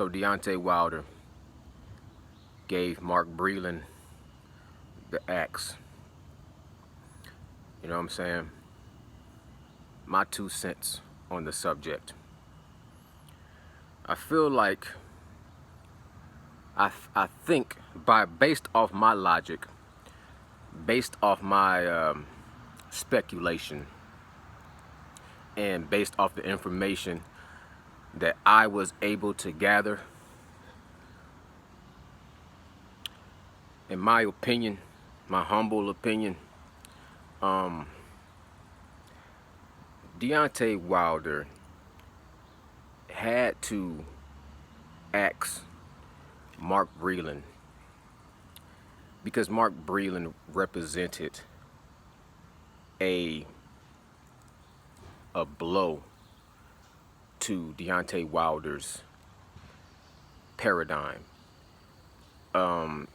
So Deontay Wilder gave Mark Breland the axe. You know what I'm saying? My 2 cents on the subject. I feel like I think based off my logic, based off my speculation, and based off the information that I was able to gather, in my opinion, my humble opinion, Deontay Wilder had to axe Mark Breland because Mark Breland represented a blow to Deontay Wilder's paradigm.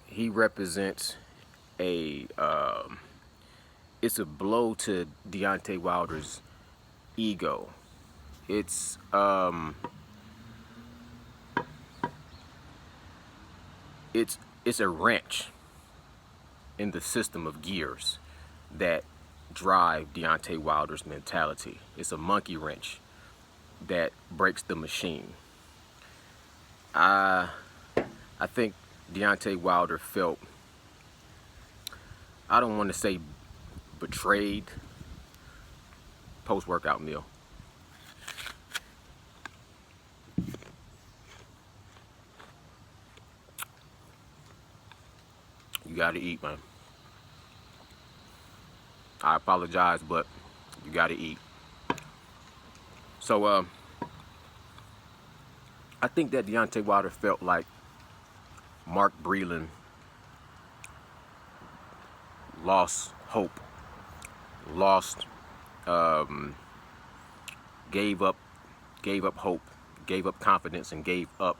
He represents it's a blow to Deontay Wilder's ego. It's a wrench in the system of gears that drive Deontay Wilder's mentality. It's a monkey wrench that breaks the machine. I think Deontay Wilder felt, I don't want to say betrayed, post-workout meal. You gotta eat, man. I apologize, but you gotta eat. So, I think that Deontay Wilder felt like Mark Breland lost hope, gave up hope, gave up confidence, and gave up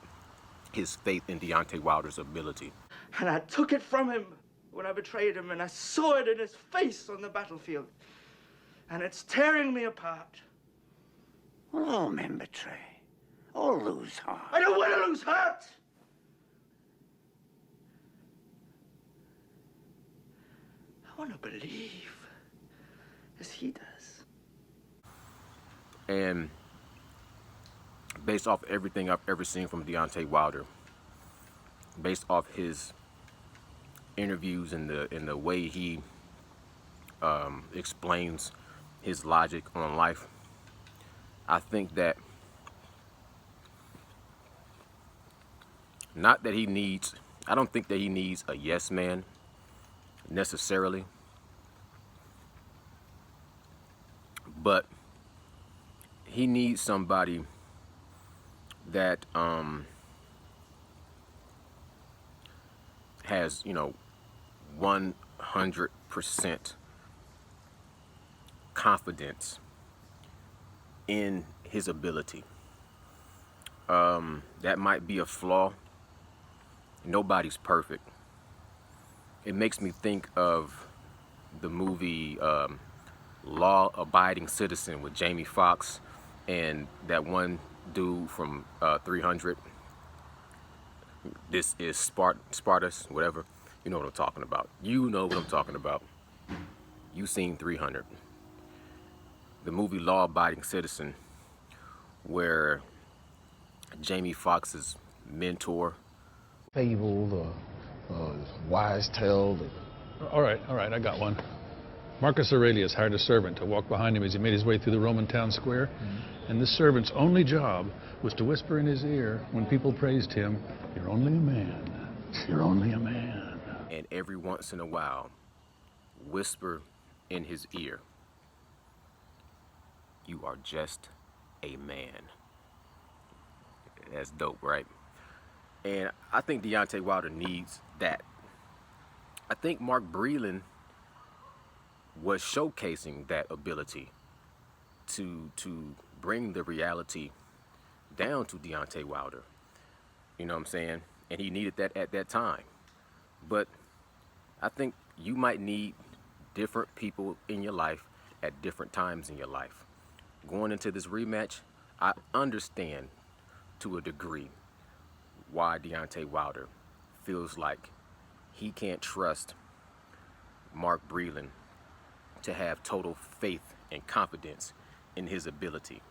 his faith in Deontay Wilder's ability. And I took it from him when I betrayed him, and I saw it in his face on the battlefield. And it's tearing me apart. Well, all men betray. All lose heart. I don't want to lose heart! I want to believe as he does. And based off everything I've ever seen from Deontay Wilder, based off his interviews and the way he explains his logic on life, I think that I don't think that he needs a yes man necessarily, but he needs somebody that has, 100% confidence in his ability. That might be a flaw. Nobody's perfect. It makes me think of the movie Law Abiding Citizen with Jamie Foxx and that one dude from 300. This is Spartus, whatever. You know what I'm talking about. You know what I'm talking about. You seen 300. The movie Law Abiding Citizen, where Jamie Foxx's mentor. Fable, the wise tale. All right, I got one. Marcus Aurelius hired a servant to walk behind him as he made his way through the Roman town square. And this servant's only job was to whisper in his ear when people praised him, "You're only a man. You're only a man." And every once in a while, whisper in his ear, "You are just a man." That's dope, right? And I think Deontay Wilder needs that. I think Mark Breland was showcasing that ability to bring the reality down to Deontay Wilder. You know what I'm saying? And he needed that at that time. But I think you might need different people in your life at different times in your life. Going into this rematch, I understand to a degree why Deontay Wilder feels like he can't trust Mark Breland to have total faith and confidence in his ability.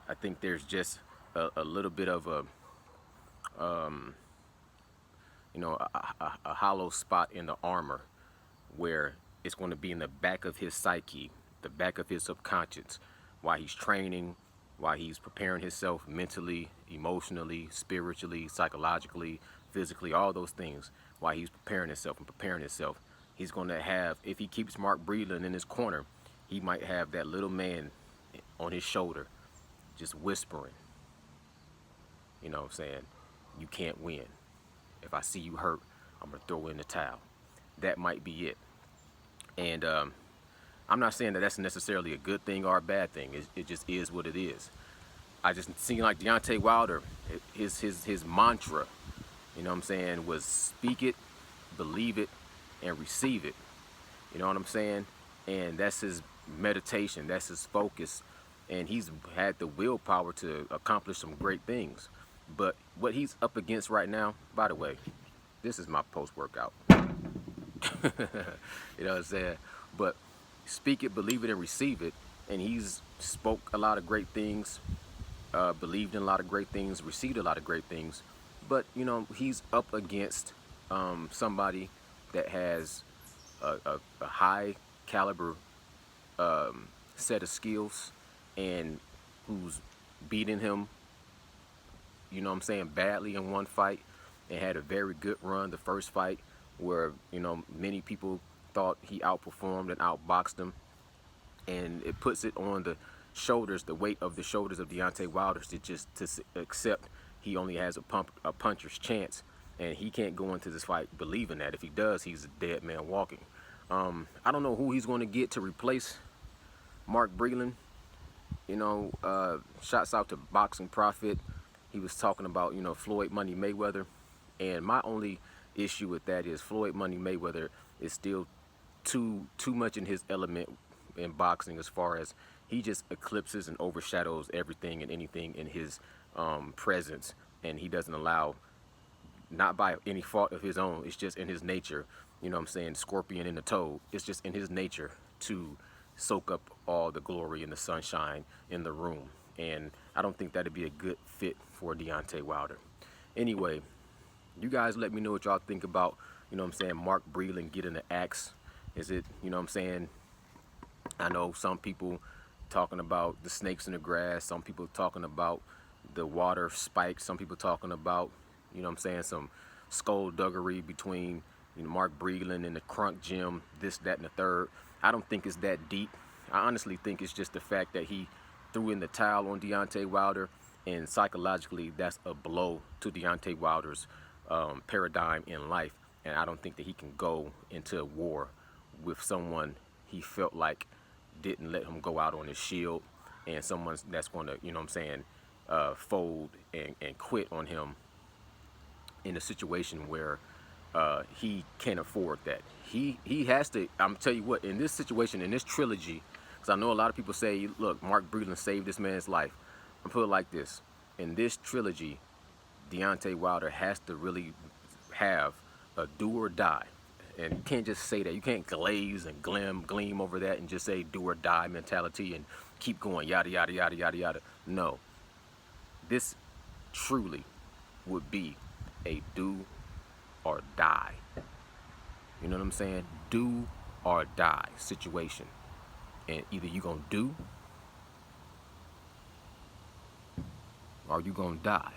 I think there's just a little bit of a hollow spot in the armor where it's going to be in the back of his psyche, the back of his subconscious, while he's training, while he's preparing himself mentally, emotionally, spiritually, psychologically, physically, all those things, while he's preparing himself, he's going to have, if he keeps Mark Breland in his corner, he might have that little man on his shoulder just whispering, you know what I'm saying, you can't win. If I see you hurt, I'm going to throw in the towel. That might be it. And I'm not saying that that's necessarily a good thing or a bad thing. It just is what it is. I just seem like Deontay Wilder, his mantra, you know what I'm saying, was speak it, believe it, and receive it. You know what I'm saying? And that's his meditation. That's his focus. And he's had the willpower to accomplish some great things. But what he's up against right now, by the way, this is my post-workout. You know what I'm saying? But speak it, believe it, and receive it. And he's spoke a lot of great things, believed in a lot of great things, received a lot of great things. But, you know, he's up against somebody that has a high caliber set of skills and who's beating him, you know what I'm saying, badly in one fight and had a very good run the first fight where, you know, many people thought he outperformed and outboxed him. And it puts it on the shoulders, the weight of the shoulders of Deontay Wilder to accept he only has a puncher's chance. And he can't go into this fight believing that. If he does, he's a dead man walking. I don't know who he's going to get to replace Mark Breland. You know, shouts out to Boxing Prophet. He was talking about, you know, Floyd Money Mayweather. And my only issue with that is Floyd Money Mayweather is still too much in his element in boxing, as far as he just eclipses and overshadows everything and anything in his presence. And he doesn't allow, not by any fault of his own, it's just in his nature, you know what I'm saying, scorpion in the toe, it's just in his nature to soak up all the glory and the sunshine in the room. And I don't think that'd be a good fit for Deontay Wilder. Anyway, you guys let me know what y'all think about, you know what I'm saying, Mark Breland getting the axe. Is it, you know what I'm saying, I know some people talking about the snakes in the grass, some people talking about the water spikes, some people talking about, you know what I'm saying, some skullduggery between, you know, Mark Breland and the Crunk Gym, this, that, and the third. I don't think it's that deep. I honestly think it's just the fact that he threw in the towel on Deontay Wilder, and psychologically that's a blow to Deontay Wilder's paradigm in life. And I don't think that he can go into a war with someone he felt like didn't let him go out on his shield, and someone that's going to, you know what I'm saying, fold and quit on him in a situation where he can't afford that. He has to, I'm tell you what, in this situation, in this trilogy, because I know a lot of people say, look, Mark Breland saved this man's life. I'm put it like this. In this trilogy, Deontay Wilder has to really have a do or die. And you can't just say that. You can't glaze and gleam over that and just say do or die mentality and keep going, yada, yada, yada, yada, yada. No. This truly would be a do or die. You know what I'm saying? Do or die situation. And either you gonna do or you gonna die.